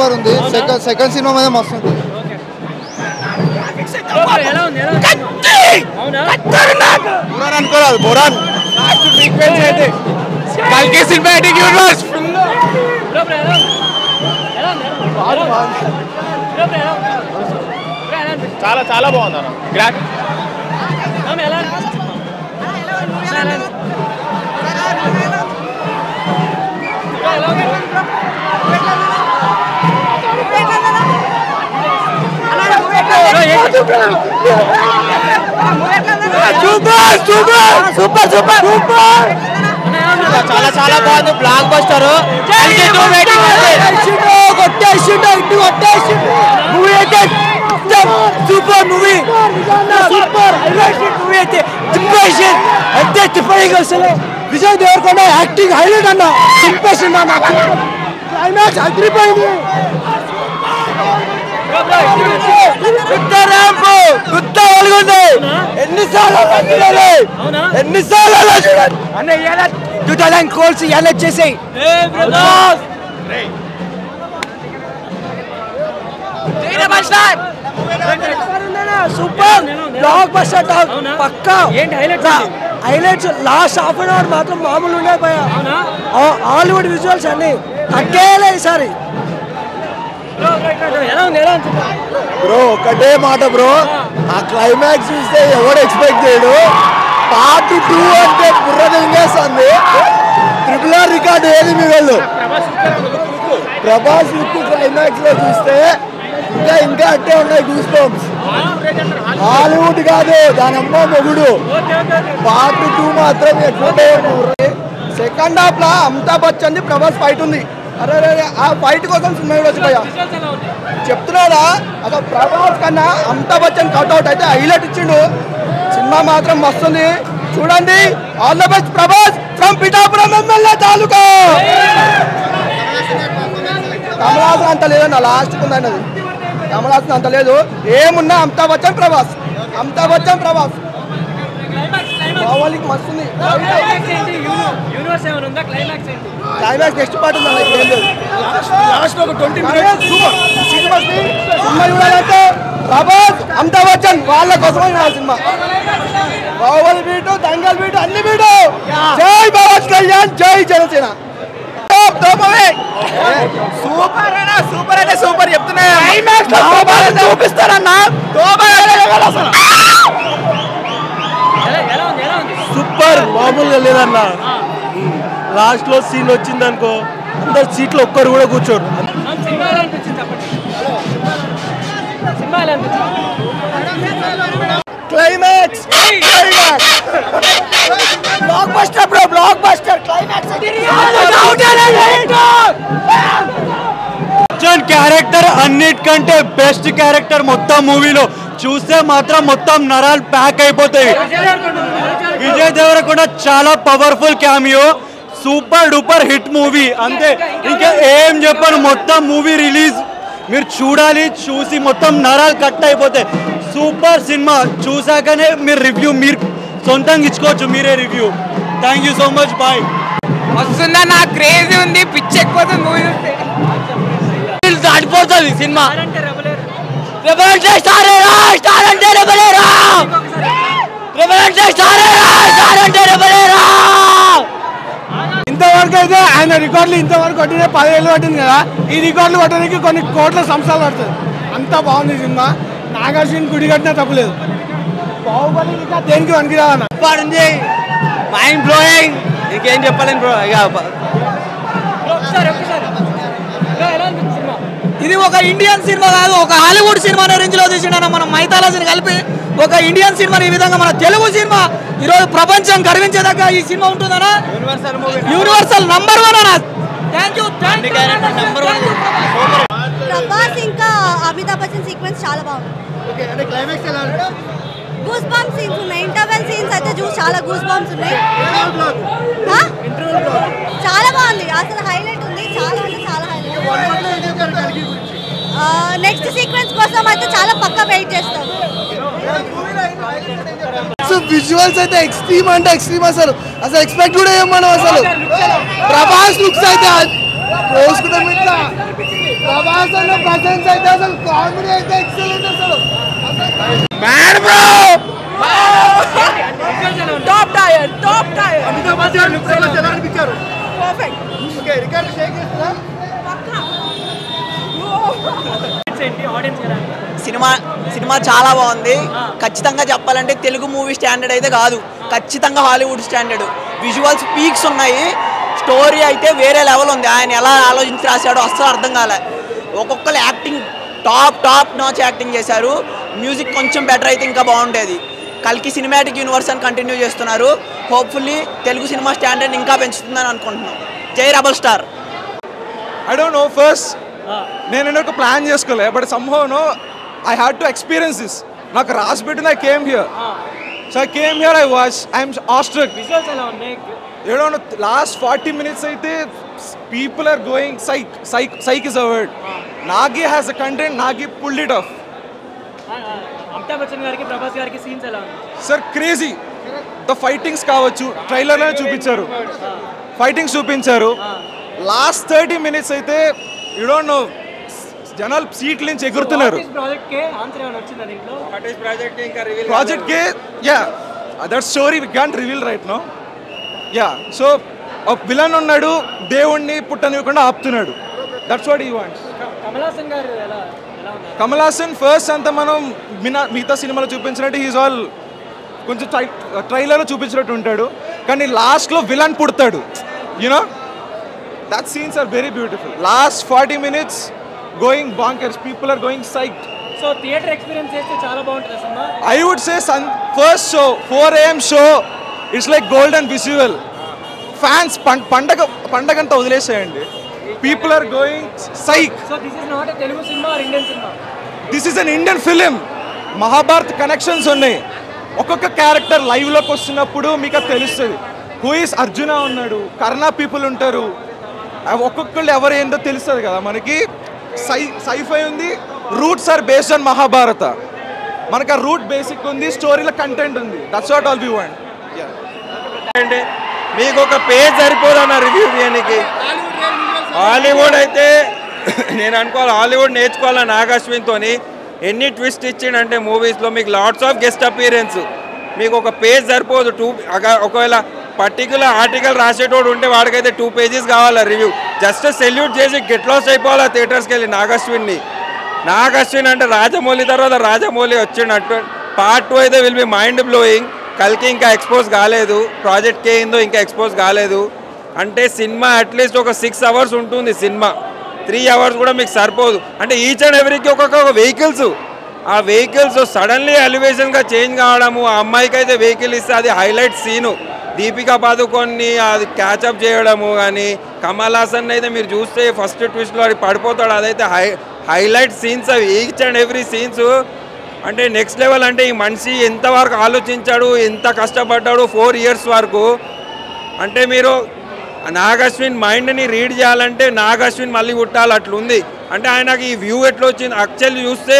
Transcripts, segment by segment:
Super ఉంది. Second cinema మీద మస్తు ఉంది. అనుకోరాదు బోరాన్ సినిమాటిక్ యూనివర్స్ చాలా చాలా బాగుంది అన్న. చాలా చాలా బాగుంది. బ్లాక్ బస్టర్ మూవీ అయితే సూపర్ మూవీ. సూపర్ మూవీ అయితే చింపేషన్ అంతే టిఫైంగ్. అసలు విజయ్ దేవరకొండ యాక్టింగ్ హైలైట్ అన్న. చింపేషన్ అన్న. క్లైమాక్స్ అదిరిపోయింది. ఎన్నిసార్లు 2000 crores ఎలా చేసాయి. సూపర్ బ్లాక్ బస్టర్ పక్కా. Highlights last half an hour మాత్రం మామూలు ఉన్నాయి. హాలీవుడ్ విజువల్స్ అన్ని తగ్గేలే ఈసారి. బ్రో ఒకటే మాట బ్రో, ఆ క్లైమాక్స్ చూస్తే ఎవడు ఎక్స్పెక్ట్ చేయడు. పార్ట్ 2 అంటే బుర్ర తింగేస్తుంది. RRR రికార్డు ఏది మీరు ప్రభాస్ లుక్ క్లైమాక్స్ లో చూస్తే ఇంకా అట్టే ఉన్నాయి గూస్ బంప్స్. హాలీవుడ్ కాదు దాని అమ్మ మొగుడు. పార్ట్ 2 మాత్రం ఎట్లుంటే. సెకండ్ హాఫ్ లా అమితాబ్ బచ్చన్ ప్రభాస్ ఫైట్ ఉంది. అరే ఆ ఫైట్ కోసం సినిమా వచ్చి భయ్యా చెప్తున్నాడా. అసలు ప్రభాస్ కన్నా అమితాబ్ బచ్చన్ కట్అవుట్ అయితే హైలైట్ ఇచ్చిండు. సినిమా మాత్రం మస్తుంది, చూడండి. All the best Prabhas from Pithapuram MLA తాలూకా. కమలాసన్ అంత లేదన్న, లాస్ట్ ఉందండి అది. కమలాసన్ అంత లేదు. ఏమున్నా అమితాబ్ బచ్చన్ ప్రభాస్, అమితాబ్ బచ్చన్ ప్రభాస్. బాహుబలికి మస్తుంది. క్లైమాక్స్ నెక్స్ట్ పార్ట్ ఉంది. సినిమా చూడాలంటే ప్రభాస్ అమితాబ్ బచ్చన్ వాళ్ళ కోసమే cinema. Baahubali beat, Dangal beat, అన్ని బీటు. జై పవన్ కళ్యాణ్, జై జనసేన. సూపర్ అన్న, సూపర్ అంటే సూపర్ చెప్తున్నా. చూపిస్తారన్నా సూపర్. మామూలుగా లేదన్నా. లాస్ట్ లో సీన్ వచ్చింది అనుకో, అందరు సీట్లు ఒక్కరు కూడా కూర్చోరు. Climax blockbuster bro, blockbuster climax. Character అన్నిటికంటే బెస్ట్ క్యారెక్టర్ మొత్తం మూవీలో. చూస్తే మాత్రం మొత్తం నరాలు ప్యాక్ అయిపోతాయి. విజయ్ దేవరకొండ చాలా powerful cameo. Super duper hit movie అంతే, ఇంకా ఏం చెప్పను. మొత్తం మూవీ రిలీజ్ మీరు చూడాలి. చూసి మొత్తం నరాలు కట్ అయిపోతాయి. Super cinema. చూసాకనే మీరు రివ్యూ మీరు సొంతంగా ఇచ్చుకోవచ్చు, మీరే review. Thank you so much. Bye. వస్తుందా నా క్రేజీ ఉంది, పిచ్చి ఎక్కువతుంది మూవీ చూస్తే. దాటిపోతుంది సినిమా. ఇంతవరకు అయితే ఆయన రికార్డులు ఇంతవరకు కొట్టిన 10 ఏళ్ళు పట్టింది కదా. ఈ రికార్డులు కొట్టడానికి కొన్ని కోట్ల సంవత్సరాలు పడుతుంది. అంతా బాగుంది సినిమా. నాగార్జున గుడి కట్టినా తప్పులేదు. బాహుబలి ఇంకా దేనికి పనికిరాదన్న. Mind blowing. ఇంకేం చెప్పలేను బ్రో. ఇది ఒక ఇండియన్ సినిమా కాదు, ఒక హాలీవుడ్ సినిమా రేంజ్ లో తీసిండన్న. మనం మైథాలజీని కలిపి ఒక ఇండియన్ సినిమాని ఈ విధంగా మన తెలుగు సినిమా ఈరోజు ప్రపంచం గర్వించేదాకా ఈ సినిమా ఉంటుందన్నా. యూనివర్సల్ నంబర్ 1 అన్న. Thank you. ప్రభాస్ ఇంకా అమితాబ్ బచ్చన్ సీక్వెన్స్ చాలా బాగుంది. గూస్ బంప్స్ సీన్స్ ఉన్నాయి. ఇంటర్వెల్ సీన్స్ అయితే చూసి చాలా గూస్ బంప్స్ ఉన్నాయి. చాలా బాగుంది. అసలు హైలైట్ ఉంది. చాలా అంటే చాలా హైలైట్. నెక్స్ట్ సీక్వెన్స్ కోసం అయితే చాలా పక్కా వెయిట్ చేస్తాం. విజువల్స్ అయితే ఎక్స్ట్రీమ్ అంటే ఎక్స్ట్రీమ్. అసలు ఎక్స్పెక్ట్ కూడా ఏం మనం. అసలు ప్రభాస్ లుక్స్ అయితే వేసుకున్నాం ఇట్లా ప్రభాస్ అన్న ప్రశంస అయితే అసలు కామెడీ అయితే ఎక్సలెంట్ అసలు టాప్ టైర్ అనిపించారు పర్ఫెక్ట్ ఓకే రికార్డ్ షేక్ చేస్తారా సినిమా చాలా బాగుంది. ఖచ్చితంగా చెప్పాలంటే తెలుగు మూవీ స్టాండర్డ్ అయితే కాదు, ఖచ్చితంగా హాలీవుడ్ స్టాండర్డ్. విజువల్స్ పీక్స్ ఉన్నాయి, స్టోరీ అయితే వేరే లెవెల్ ఉంది. ఆయన ఎలా ఆలోచించి రాశాడో అస్సలు అర్థం కాలే. ఒక్కొక్కరు యాక్టింగ్ టాప్ నాచ్ యాక్టింగ్ చేశారు. మ్యూజిక్ కొంచెం బెటర్ అయితే ఇంకా బాగుండేది. కల్కి సినిమాటిక్ యూనివర్స్ అని కంటిన్యూ చేస్తున్నారు. హోప్ఫుల్లీ తెలుగు సినిమా స్టాండర్డ్ ఇంకా పెంచుతుందని అనుకుంటున్నాం. జై rebel star. I don't know first నేను ఒక ప్లాన్ చేసుకోలే, but somehow no I had to experience this. నాకు రాసి పెట్టింది I came here. So I came here, I'm awestruck. You don't know, last 40 minutes అయితే people are going psych is a word. Nagi has a content, Nagi pulled it off. Amitabh Bachchan గారికి ప్రభాస్ గారికి scenes ఎలా ఉన్నాయి sir? Crazy. The fightings కావచ్చు, ట్రైలర్లోనే చూపించారు, fightings చూపించారు. Last 30 minutes అయితే you don't know, జనాలు సీట్ల నుంచి ఎగురుతున్నారు. Project K yeah that story we can't reveal right now. Yeah so ఒక విలన్ ఉన్నాడు, దేవుణ్ణి పుట్టనివ్వకుండా ఆపుతున్నాడు. That's what he wants. Kamal Haasan first అంతా మనం మిగతా సినిమాలో చూపించినట్టు హీజ్ ఆల్ కొంచెం ట్రైలర్లో చూపించినట్టు ఉంటాడు, కానీ లాస్ట్లో విలన్ పుడతాడు. You know that scenes are very beautiful. Last 40 minutes going bonkers, people are going psyched. So theater experience చేస్తే చాలా బాగుంటుంది cinema. I would say first show 4 AM show it's like golden visual. Fans పండగంతా వదిలేసేయండి. People are going psych. So this is not a Telugu cinema or Indian cinema. This is an Indian film. Mahabharat connections ఉన్నాయి. ఒక్కొక్క character లైవ్లోకి వస్తున్నప్పుడు మీకు తెలుస్తుంది. Who is Arjuna ఉన్నాడు, కర్ణ people ఉంటారు, ఒక్కొక్కళ్ళు ఎవరు ఏందో తెలుస్తుంది కదా మనకి. సైఫై ఉంది, roots are based on Mahabharata. మనకు ఆ రూట్ బేసిక్ ఉంది, స్టోరీలో కంటెంట్ ఉంది. That's what all we want. మీకు ఒక పేజ్ సరిపోదన్న రివ్యూ చేయడానికి. హాలీవుడ్ అయితే నేను అనుకోవాలి, హాలీవుడ్ నేర్చుకోవాలి నాగ్ అశ్విన్తో. ఎన్ని ట్విస్ట్ ఇచ్చిండంటే మూవీస్లో మీకు లాట్స్ ఆఫ్ గెస్ట్ అపీరెన్స్. మీకు ఒక పేజ్ సరిపోదు. ఒకవేళ పర్టికులర్ ఆర్టికల్ రాసేటోడు ఉంటే వాడికైతే 2 pages కావాలా రివ్యూ. జస్ట్ సెల్యూట్ చేసి గెట్ లాస్ అయిపోవాలా థియేటర్స్కి వెళ్ళి నాగ్ అశ్విన్ అంటే రాజమౌళి తర్వాత రాజమౌళి వచ్చిండు. పార్ట్ 2 అయితే విల్ బి మైండ్ బ్లోయింగ్. కల్కి ఇంకా ఎక్స్పోజ్ కాలేదు, ప్రాజెక్ట్ కే ఏందో ఇంకా ఎక్స్పోజ్ కాలేదు. అంటే సినిమా అట్లీస్ట్ ఒక 6 hours ఉంటుంది. సినిమా 3 hours కూడా మీకు సరిపోదు. అంటే ఈచ్ అండ్ ఎవ్రీకి ఒక్కొక్క వెహికల్స్, ఆ వెహికల్స్ సడన్లీ ఎలివేషన్గా చేంజ్ కావడము. ఆ అమ్మాయికి అయితే వెహికల్ ఇస్తే అది హైలైట్ సీను. దీపికా పాదుకొని అది క్యాచప్ చేయడము. కానీ కమల్ హాసన్ అయితే మీరు చూస్తే ఫస్ట్ ట్విస్ట్లో అది పడిపోతాడు. అదైతే హైలైట్ సీన్స్ అవి, ఈచ్ అండ్ ఎవ్రీ సీన్స్. అంటే నెక్స్ట్ లెవెల్. అంటే ఈ మనిషి ఎంతవరకు ఆలోచించాడు, ఎంత కష్టపడ్డాడు 4 years వరకు. అంటే మీరు నాగ్ అశ్విన్ మైండ్ని రీడ్ చేయాలంటే నాగ్ అశ్విన్ మళ్ళీ పుట్టాలి, అట్లుంది. అంటే ఆయనకి ఈ వ్యూ ఎట్లా వచ్చింది యాక్చువల్లీ చూస్తే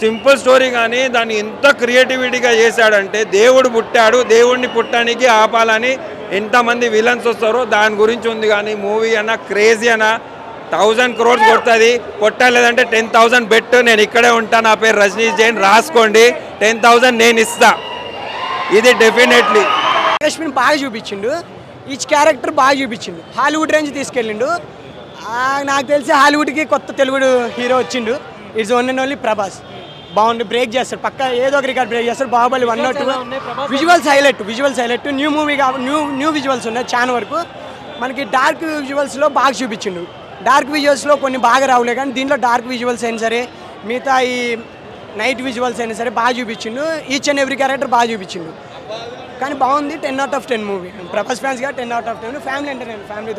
సింపుల్ స్టోరీ, కానీ దాన్ని ఎంత క్రియేటివిటీగా చేశాడంటే దేవుడు పుట్టాడు, దేవుడిని పుట్టడానికి ఆపాలని ఎంతమంది విలన్స్ వస్తారో దాని గురించి ఉంది. కానీ మూవీ అన్న క్రేజీ అన్న 1000 crores కొడుతుంది. కొట్టలేదంటే 10,000 బెట్. నేను ఇక్కడే ఉంటాను, నా పేరు రజనీష్ జైన్, రాసుకోండి. 10,000 నేను ఇస్తా. ఇది డెఫినెట్లీ. అశ్విన్ బాగా చూపించిండు, ఈచ్ క్యారెక్టర్ బాగా చూపించిండు, హాలీవుడ్ రేంజ్ తీసుకెళ్ళిండు. నాకు తెలిసి హాలీవుడ్కి కొత్త తెలుగు హీరో వచ్చిండు. It's only Prabhas. బాగుంది, బ్రేక్ చేస్తాడు పక్క, ఏదో ఒక రికార్డ్ బ్రేక్ చేస్తాడు. Baahubali 1 or 2 visuals highlight. New movie new visuals ఉన్నాయి చాలా వరకు. మనకి డార్క్ విజువల్స్లో బాగా చూపించిండు. డార్క్ విజువల్స్లో కొన్ని బాగా రావులే, కానీ దీంట్లో డార్క్ విజువల్స్ అయినా సరే, మిగతా ఈ నైట్ విజువల్స్ అయినా సరే బాగా చూపించిండు. ఈచ్ అండ్ ఎవ్రీ క్యారెక్టర్ బాగా చూపించిండు. కానీ బాగుంది. 10 out of 10 మూవీ. ప్రభాస్ ఫ్యాన్స్గా 10 out of 10. ఫ్యామిలీ ఎంటర్టైన్మెంట్, ఫ్యామిలీతో